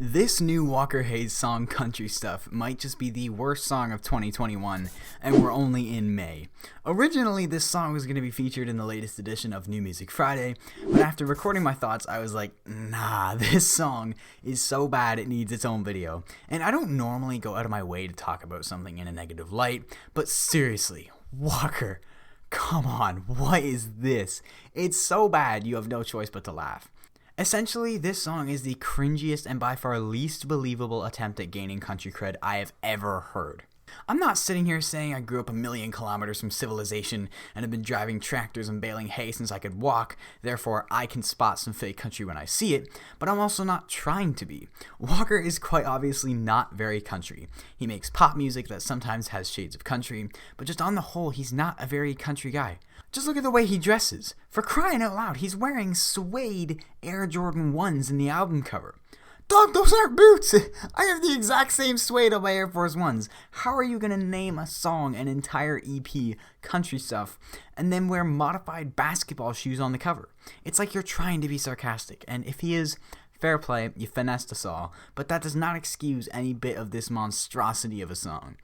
This new Walker Hayes song, Country Stuff, might just be the worst song of 2021, and we're only in May. Originally, this song was going to be featured in the latest edition of New Music Friday, but after recording my thoughts, I was like, nah, this song is so bad it needs its own video. And I don't normally go out of my way to talk about something in a negative light, but seriously, Walker, come on, what is this? It's so bad you have no choice but to laugh. Essentially, this song is the cringiest and by far least believable attempt at gaining country cred I have ever heard. I'm not sitting here saying I grew up a million kilometers from civilization and have been driving tractors and baling hay since I could walk, therefore I can spot some fake country when I see it, but I'm also not trying to be. Walker is quite obviously not very country. He makes pop music that sometimes has shades of country, but just on the whole, he's not a very country guy. Just look at the way he dresses. For crying out loud, he's wearing suede Air Jordan 1s in the album cover. Dog, those aren't boots! I have the exact same suede on my Air Force 1s. How are you going to name a song, an entire EP, Country Stuff, and then wear modified basketball shoes on the cover? It's like you're trying to be sarcastic, and if he is, fair play, you finessed us all, but that does not excuse any bit of this monstrosity of a song.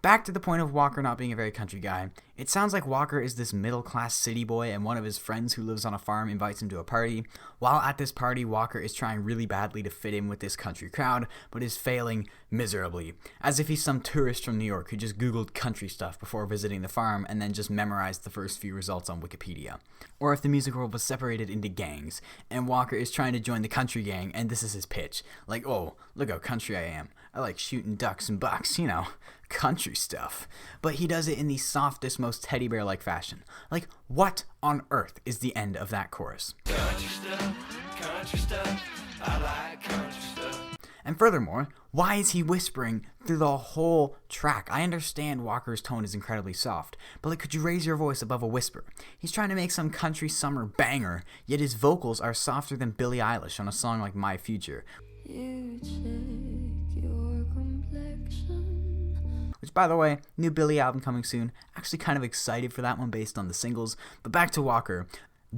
Back to the point of Walker not being a very country guy, it sounds like Walker is this middle-class city boy and one of his friends who lives on a farm invites him to a party. While at this party, Walker is trying really badly to fit in with this country crowd, but is failing miserably. As if he's some tourist from New York who just googled country stuff before visiting the farm and then just memorized the first few results on Wikipedia. Or if the music world was separated into gangs, and Walker is trying to join the country gang, and this is his pitch. Like, oh, look how country I am. I like shooting ducks and bucks, country stuff. But he does it in the softest, most teddy bear-like fashion. Like, what on earth is the end of that chorus? Country stuff, I like country stuff. And furthermore, why is he whispering through the whole track? I understand Walker's tone is incredibly soft, but could you raise your voice above a whisper? He's trying to make some country summer banger, yet his vocals are softer than Billie Eilish on a song like My Future. You check your complexion. Which, by the way, new Billie album coming soon. Actually kind of excited for that one based on the singles. But back to Walker.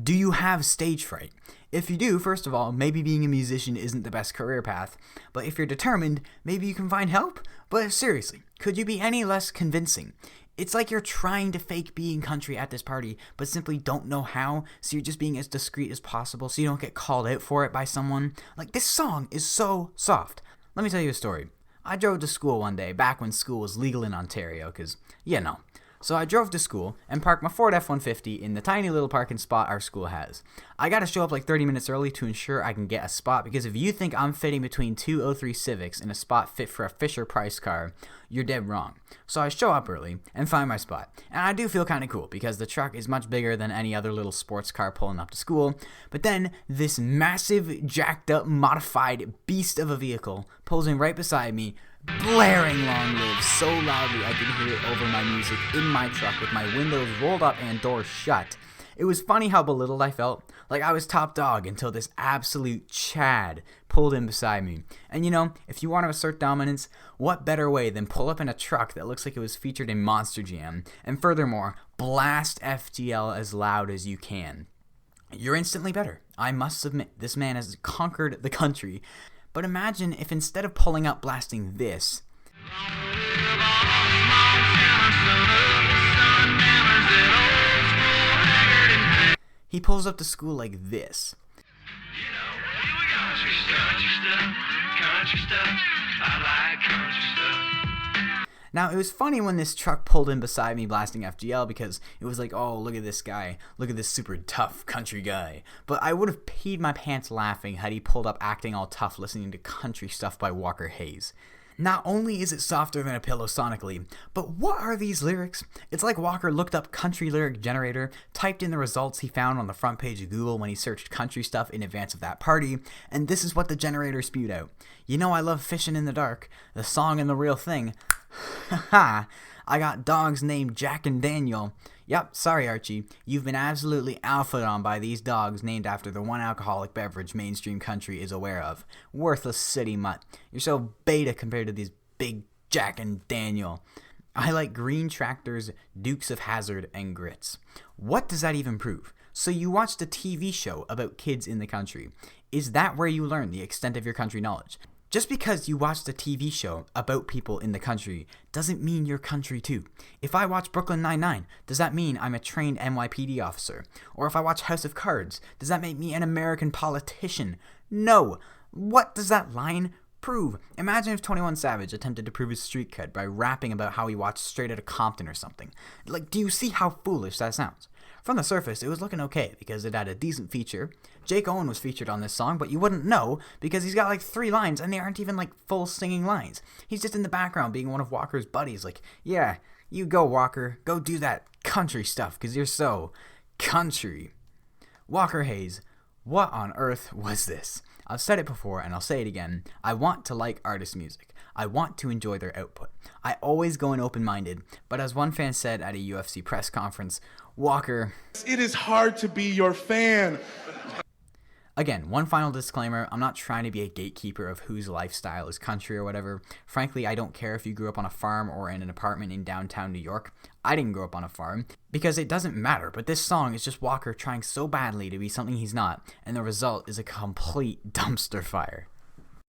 Do you have stage fright? If you do, first of all, maybe being a musician isn't the best career path. But if you're determined, maybe you can find help. But seriously, could you be any less convincing? It's like you're trying to fake being country at this party, but simply don't know how, so you're just being as discreet as possible so you don't get called out for it by someone. Like, this song is so soft. Let me tell you a story. I drove to school one day, back when school was legal in Ontario, because, So I drove to school and parked my Ford F-150 in the tiny little parking spot our school has. I gotta show up like 30 minutes early to ensure I can get a spot, because if you think I'm fitting between two '03 Civics in a spot fit for a Fisher-Price car, you're dead wrong. So I show up early and find my spot. And I do feel kind of cool, because the truck is much bigger than any other little sports car pulling up to school. But then this massive, jacked up, modified beast of a vehicle pulls in right beside me, blaring Long Live so loudly I could hear it over my music in my truck with my windows rolled up and doors shut. It was funny how belittled I felt, like I was top dog, until this absolute Chad pulled in beside me. And if you want to assert dominance, what better way than pull up in a truck that looks like it was featured in Monster Jam, and furthermore, blast FGL as loud as you can. You're instantly better. I must submit, this man has conquered the country. But imagine if instead of pulling up blasting this, he pulls up to school like this. Now, it was funny when this truck pulled in beside me blasting FGL, because it was like, oh, look at this guy. Look at this super tough country guy. But I would have peed my pants laughing had he pulled up acting all tough listening to Country Stuff by Walker Hayes. Not only is it softer than a pillow sonically, but what are these lyrics? It's like Walker looked up country lyric generator, typed in the results he found on the front page of Google when he searched country stuff in advance of that party, and this is what the generator spewed out. I love fishing in the dark, the song and the real thing. Haha, I got dogs named Jack and Daniel. Yep, sorry Archie, you've been absolutely alphaed on by these dogs named after the one alcoholic beverage mainstream country is aware of. Worthless city mutt. You're so beta compared to these big Jack and Daniel. I like green tractors, Dukes of Hazzard, and grits. What does that even prove? So you watched a TV show about kids in the country. Is that where you learn the extent of your country knowledge? Just because you watched a TV show about people in the country doesn't mean you're country too. If I watch Brooklyn Nine-Nine, does that mean I'm a trained NYPD officer? Or if I watch House of Cards, does that make me an American politician? No. What does that line prove? Imagine if 21 Savage attempted to prove his street cred by rapping about how he watched Straight Outta Compton or something. Like, do you see how foolish that sounds? From the surface, it was looking okay because it had a decent feature. Jake Owen was featured on this song, but you wouldn't know because he's got like 3 lines and they aren't even like full singing lines. He's just in the background being one of Walker's buddies, like, yeah, you go Walker, go do that country stuff because you're so country. Walker Hayes, what on earth was this? I've said it before and I'll say it again. I want to like artist music. I want to enjoy their output. I always go in open-minded, but as one fan said at a UFC press conference, Walker, it is hard to be your fan. Again, one final disclaimer, I'm not trying to be a gatekeeper of whose lifestyle is country or whatever. Frankly, I don't care if you grew up on a farm or in an apartment in downtown New York. I didn't grow up on a farm, because it doesn't matter, but this song is just Walker trying so badly to be something he's not, and the result is a complete dumpster fire.